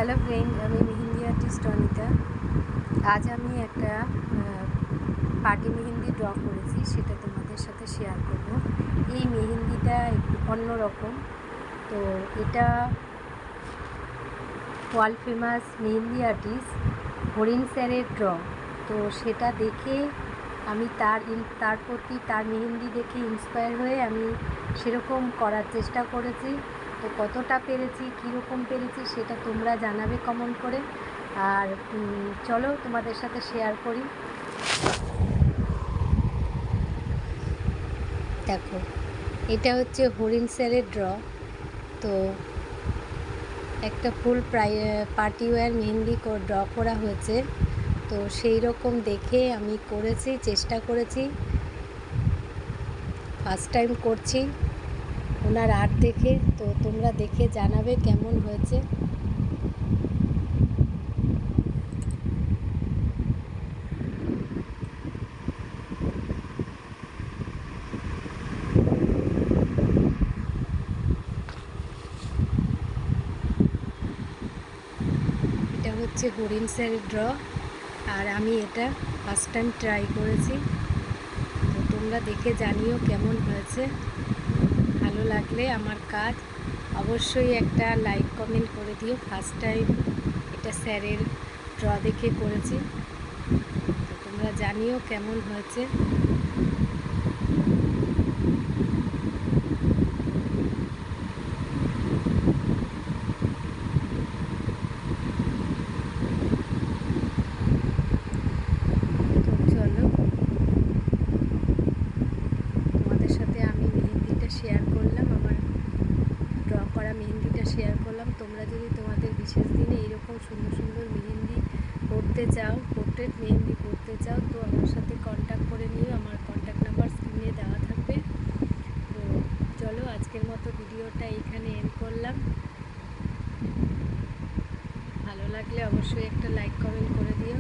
Hello friend, আমি mehndi artist Anita. আজ আমি একটা পার্টি মেহেন্দি ড্র করেছি, সেটা তোমাদের সাথে শেয়ার করব। এই মেহেন্দিটা একটু অন্যরকম। তো এটা ওয়ার্ল্ড ফেমাস মেহেন্দি আর্টিস্ট হরিণ স্যারের ড্র। তো সেটা দেখে আমি তার প্রতি তার মেহেন্দি দেখে ইন্সপায়ার হয়ে আমি সেরকম করার চেষ্টা করেছি। তো কতটা পেরেছি, কীরকম পেরেছি সেটা তোমরা জানাবে কমেন্ট করে। আর চলো তোমাদের সাথে শেয়ার করি। দেখো, এটা হচ্ছে হরিণ স্যারের ড্র। তো একটা ফুল পার্টি ওয়্যার মেহেন্দি ড্র করা হয়েছে। তো সেই রকম দেখে আমি করেছি, চেষ্টা করেছি, ফার্স্ট টাইম করছি ওনার আর্ট দেখে। তো তোমরা দেখে জানাবে কেমন হয়েছে। এটা হচ্ছে হরিণ স্যারের ড্র, আর আমি এটা ফার্স্ট টাইম ট্রাই করেছি। তো তোমরা দেখে জানিও কেমন হয়েছে। ভালো লাগলে আমার কাজ অবশ্যই একটা লাইক কমেন্ট করে দিও। ফার্স্ট টাইম এটা স্যারের ড্র দেখে করেছি। তো তোমরা জানিও কেমন হয়েছে। শেয়ার করলাম আমার ড্র করা মেহেন্দিটা শেয়ার করলাম। তোমরা যদি তোমাদের বিশেষ দিনে এইরকম সুন্দর সুন্দর মেহেন্দি করতে চাও, পোর্ট্রেট মেহেন্দি করতে চাও, তো আমার সাথে কন্ট্যাক্ট করে নিও। আমার কন্ট্যাক্ট নাম্বার স্ক্রিনে দেওয়া থাকবে। তো চলো, আজকের মতো ভিডিওটা এইখানে এন্ড করলাম। ভালো লাগলে অবশ্যই একটা লাইক কমেন্ট করে দিও।